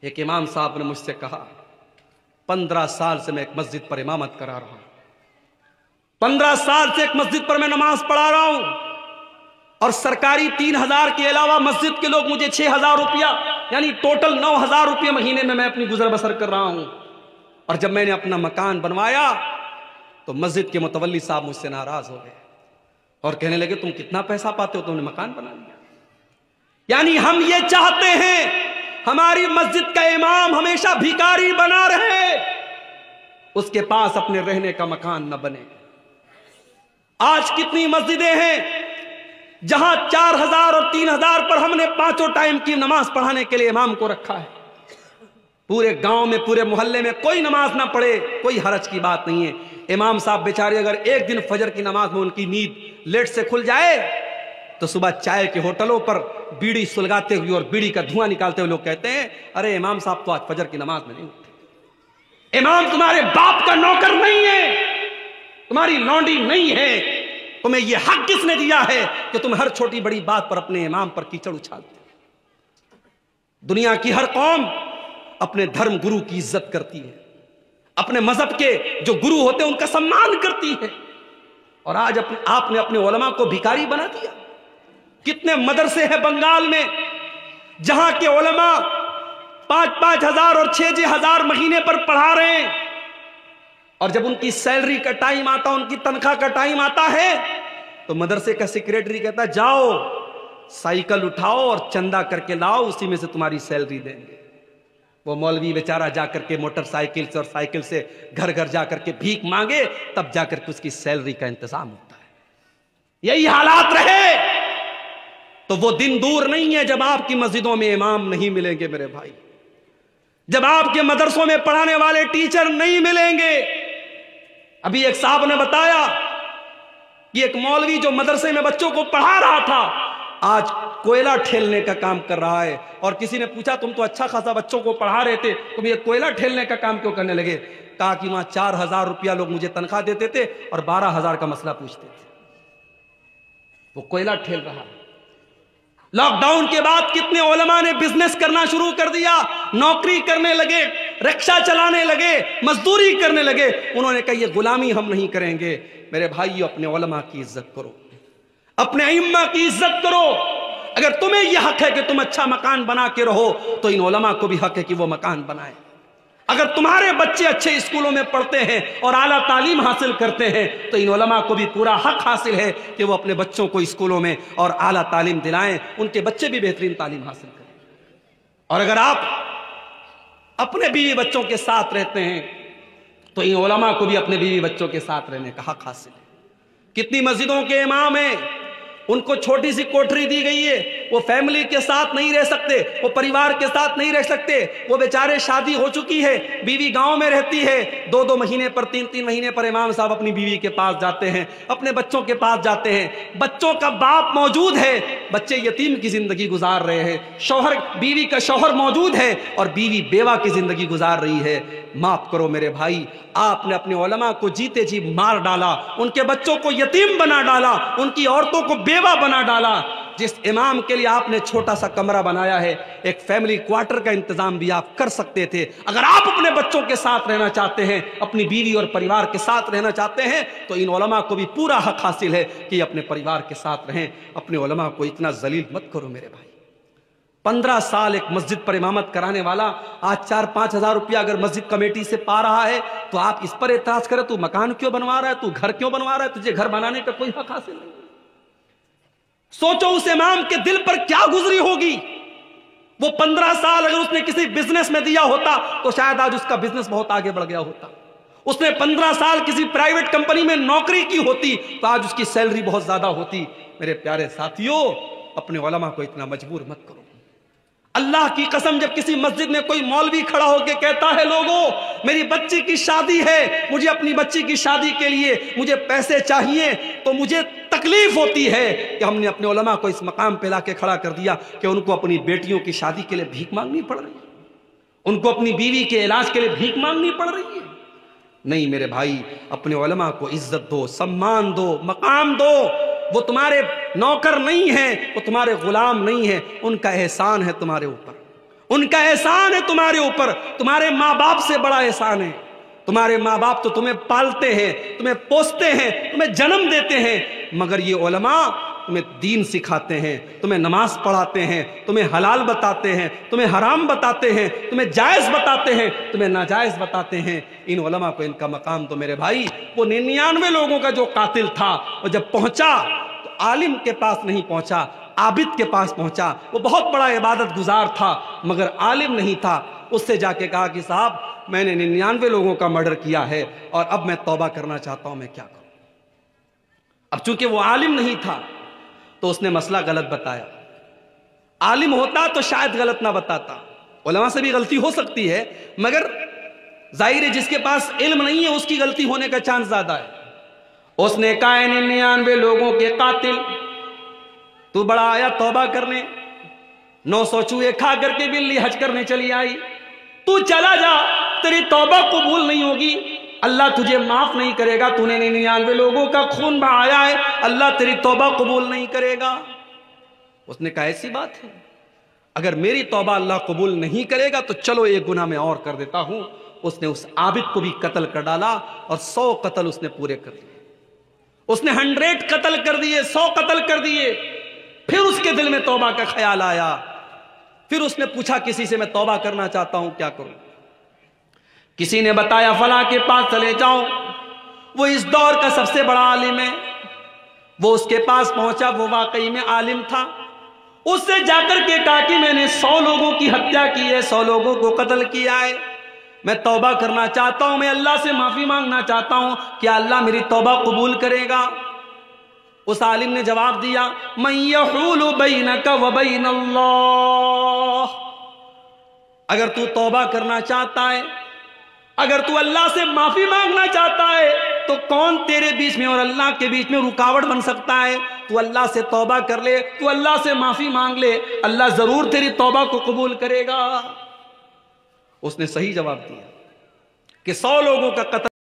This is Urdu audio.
ایک امام صاحب نے مجھ سے کہا 15 سال سے میں ایک مسجد پر امامت کرا رہا ہوں، 15 سال سے ایک مسجد پر میں نماز پڑھا رہا ہوں، اور سرکاری 3000 کے علاوہ مسجد کے لوگ مجھے 6000 روپیہ یعنی ٹوٹل 9000 روپیہ مہینے میں اپنی گزر بسر کر رہا ہوں۔ اور جب میں نے اپنا مکان بنوایا تو مسجد کے متولی صاحب مجھ سے ناراض ہو گئے اور کہنے لگے تم کتنا پیسہ پاتے ہو، تم نے مکان بنا لیا۔ یعنی ہم یہ چاہتے ہیں ہماری مسجد کا امام ہمیشہ بھیکاری بنا رہے، اس کے پاس اپنے رہنے کا مکان نہ بنے۔ آج کتنی مسجدیں ہیں جہاں 4000 اور 3000 پر ہم نے 5 ٹائم کی نماز پڑھانے کے لیے امام کو رکھا ہے۔ پورے گاؤں میں پورے محلے میں کوئی نماز نہ پڑھے، کوئی حرج کی بات نہیں ہے۔ امام صاحب بیچارے اگر ایک دن فجر کی نماز میں ان کی نیند لیٹ سے کھل جائے تو صبح چائے کے ہوٹلوں پر بیڑی سلگاتے ہوئے اور بیڑی کا دھواں نکالتے ہوئے لوگ کہتے ہیں ارے امام صاحب تو آج فجر کی نماز میں نہیں اٹھے۔ امام تمہارے باپ کا نوکر نہیں ہے، تمہاری لونڈی نہیں ہے، تمہیں یہ حق کس نے دیا ہے کہ تم ہر چھوٹی بڑی بات پر اپنے امام پر کیچڑ اچھالتے ہو؟ دنیا کی ہر قوم اپنے دھرم گرو کی عزت کرتی ہے، اپنے مذہب کے جو گرو ہوتے ہیں ان کا سمان کرتی ہے، اور آج آپ نے اپنے علماء کو بھیکاری بنا دیا۔ کتنے مدرسے ہیں بنگال میں جہاں کے علماء 5-5 ہزار اور 6-6 ہزار مہینے پر پڑھا رہے ہیں، اور جب ان کی سیلری کا ٹائم آتا، ان کی تنخواہ کا ٹائم آتا ہے تو مدرسے کا سیکریٹری کہتا ہے جاؤ سائیکل اٹھاؤ اور چندہ کر کے لاؤ، اسی میں سے تمہاری سیلری دیں گے۔ وہ مولوی بیچارہ جا کر کے موٹر سائیکل سے اور سائیکل سے گھر گھر جا کر کے بھیک مانگے، تب جا کر کے اس کی سیلری کا انتظام ہوتا ہے۔ یہی حالات رہے تو وہ دن دور نہیں ہے جب آپ کی مسجدوں میں امام نہیں ملیں گے میرے بھائی، جب آپ کے مدرسوں میں پڑھانے والے ٹیچر نہیں ملیں گے۔ ابھی ایک صاحب نے بتایا کہ ایک مولوی جو مدرسے میں بچوں کو پڑھا رہا تھا آج کوئلہ ٹھیلنے کا کام کر رہا ہے، اور کسی نے پوچھا تم تو اچھا خاصا بچوں کو پڑھا رہے تھے، تم یہ کوئلہ ٹھیلنے کا کام کیوں کرنے لگے؟ کہا کہ وہاں 4000 روپیہ لوگ مجھے تنخواہ دیتے تھے اور 12000 کا مسئلہ پوچھتے تھے۔ وہ کوئلہ ٹھیل رہا ہے۔ لاک ڈاؤن کے بعد کتنے علماء نے بزنس کرنا شروع کر دیا، نوکری کرنے لگے، رکشہ چلانے لگے، مزدوری کرنے لگے۔ انہوں نے کہا یہ غلامی ہم نہیں کریں گے۔ میرے بھائیو اپنے علماء کی عزت کرو، اپنے ائمہ کی عزت کرو۔ اگر تمہیں یہ حق ہے کہ تم اچھا مکان بنا کے رہو تو ان علماء کو بھی حق ہے کہ وہ مکان بنائیں۔ اگر تمہارے بچے اچھے اسکولوں میں پڑھتے ہیں اور اعلیٰ تعلیم حاصل کرتے ہیں تو ان علماء کو بھی پورا حق حاصل ہے کہ وہ اپنے بچوں کو اسکولوں میں اور اعلیٰ تعلیم دلائیں، ان کے بچے بھی بہترین تعلیم حاصل کریں۔ اور اگر آپ اپنے بیوی بچوں کے ساتھ رہتے ہیں تو ان علماء کو بھی اپنے بیوی بچوں کے ساتھ رہنے کا حق حاصل ہے۔ کتنی مسجدوں کے امام ہیں ان کو چھوٹی سی کوٹری دی گئی ہے، وہ فیملی کے ساتھ نہیں رہ سکتے، وہ پریوار کے ساتھ نہیں رہ سکتے، وہ بیچارے شادی ہو چکی ہے، بیوی گاؤں میں رہتی ہے، 2-2 مہینے پر 3-3 مہینے پر امام صاحب اپنی بیوی کے پاس جاتے ہیں، اپنے بچوں کے پاس جاتے ہیں، بچوں کا باپ موجود ہے، بچے یتیم کی زندگی گزار رہے ہیں، شوہر بیوی کا شوہر موجود ہے اور بیوی بیوہ کی زندگی گزار رہی ہے۔ معاف کرو میرے بھائی، آپ نے اپنے علماء کو جیتے جی مار ڈالا، ان کے بچوں کو یتیم بنا ڈالا، ان کی عورتوں کو بیوہ بنا ڈالا۔ جس امام کے لیے آپ نے چھوٹا سا کمرہ بنایا ہے، ایک فیملی کوارٹر کا انتظام بھی آپ کر سکتے تھے۔ اگر آپ اپنے بچوں کے ساتھ رہنا چاہتے ہیں، اپنی بیوی اور پریوار کے ساتھ رہنا چاہتے ہیں تو ان علماء کو بھی پورا حق حاصل ہے کہ اپنے پریوار کے ساتھ رہیں۔ اپنے علماء کو اتنا ذلیل مت کرو میرے بھائی۔ 15 سال ایک مسجد پر امامت کرانے والا آج 4-5 ہزار روپیہ اگر مسجد کمیٹی سے پا رہا ہے تو آپ اس پر اعتراض کریں تو مکان کیوں بنوا رہا ہے، تو گھر کیوں بنوا رہا ہے، تجھے گھر بنانے کا کوئی حق حاصل نہیں۔ سوچو اس امام کے دل پر کیا گزری ہوگی۔ وہ 15 سال اگر اس نے کسی بزنس میں دیا ہوتا تو شاید آج اس کا بزنس بہت آگے بڑھ گیا ہوتا۔ اس نے 15 سال کسی پرائیویٹ کمپنی میں نوکری کی ہوتی تو آج اس کی سیلری بہت زیادہ ہوتی۔ میرے پیارے ساتھیوں، اپنے علماء کو اتنا مجبور مت کرو۔ اللہ کی قسم جب کسی مسجد میں کوئی مولوی کھڑا ہو کے کہتا ہے لوگوں میری بچی کی شادی ہے، مجھے اپنی بچی کی شادی کے لیے مجھے پیسے چاہیے، تو مجھے تکلیف ہوتی ہے کہ ہم نے اپنے علماء کو اس مقام پہ لا کے کھڑا کر دیا کہ ان کو اپنی بیٹیوں کی شادی کے لیے بھیک مانگنی پڑ رہی ہے، ان کو اپنی بیوی کے علاج کے لیے بھیک مانگنی پڑ رہی ہے۔ نہیں میرے بھائی، اپنے علماء کو عزت دو، سمان دو، مقام دو۔ وہ تمہارے نوکر نہیں ہیں، وہ تمہارے غلام نہیں ہیں، ان کا احسان ہے تمہارے اوپر، ان کا احسان ہے تمہارے اوپر، تمہارے ماں باپ سے بڑا احسان ہے۔ تمہارے ماں باپ تو تمہیں پالتے ہیں، تمہیں پوستے ہیں، تمہیں جنم دیتے ہیں، مگر یہ علماء تمہیں دین سکھاتے ہیں، تمہیں نماز پڑھاتے ہیں، تمہیں حلال بتاتے ہیں، تمہیں حرام بتاتے ہیں، تمہیں جائز بتاتے ہیں، تمہیں ناجائز بتاتے ہیں۔ ان علماء کو ان کا مقام تو میرے بھائی وہ 99 لوگوں کا جو قاتل تھا، وہ جب پہنچا تو عالم کے پاس نہیں پہنچا، عابد کے پاس پہنچا۔ وہ بہت بڑا عبادت گزار تھا مگر عالم نہیں تھا۔ اس سے جا کے کہا کہ صاحب میں نے 99 لوگوں کا مرڈر کیا ہے اور اب میں توبہ کرنا چاہتا ہوں، میں کیا کروں؟ اب چونکہ وہ عالم نہیں تھا تو اس نے مسئلہ غلط بتایا۔ عالم ہوتا تو شاید غلط نہ بتاتا، علماء سے بھی غلطی ہو سکتی ہے، مگر ظاہر ہے جس کے پاس علم نہیں ہے اس کی غلطی ہونے کا چانس زیادہ ہے۔ اس نے کہا 99 لوگوں کے قاتل، تو بڑا آیا توبہ کرنے، 900 چوہے کھا کر کے بلی حج کرنے چلی آئی، تو چلا جا، تیری توبہ قبول نہیں ہوگی، اللہ تجھے معاف نہیں کرے گا، تو نے 99 لوگوں کا خون بہایا ہے، اللہ تیری توبہ قبول نہیں کرے گا۔ اس نے کہا ایسی بات ہے، اگر میری توبہ اللہ قبول نہیں کرے گا تو چلو ایک گناہ میں اور کر دیتا ہوں۔ اس نے اس عابد کو بھی قتل کر ڈالا اور 100 قتل اس نے پورے کر دیے۔ اس نے 100 قتل کر دیے، 100 قتل کر دیے۔ پھر اس کے دل میں توبہ کا خیال آیا، پھر اس نے پوچھا کسی سے میں توبہ کرنا چاہتا ہوں، کیا کروں؟ کسی نے بتایا فلاں کے پاس چلے جاؤ، وہ اس دور کا سب سے بڑا عالم ہے۔ وہ اس کے پاس پہنچا، وہ واقعی میں عالم تھا۔ اس سے جا کر کے کہا کہ میں نے 100 لوگوں کی ہتیا کی ہے، 100 لوگوں کو قتل کیا ہے، میں توبہ کرنا چاہتا ہوں، میں اللہ سے معافی مانگنا چاہتا ہوں، کیا اللہ میری توبہ قبول کرے گا؟ اس عالم نے جواب دیا من یحول بینک وبین اللہ، اگر تو توبہ کرنا چاہتا ہے، اگر تو اللہ سے معافی مانگنا چاہتا ہے تو کون تیرے بیچ میں اور اللہ کے بیچ میں رکاوٹ بن سکتا ہے؟ تو اللہ سے توبہ کر لے، تو اللہ سے معافی مانگ لے، اللہ ضرور تیری توبہ کو قبول کرے گا۔ اس نے صحیح جواب دیا کہ 100 لوگوں کا قتل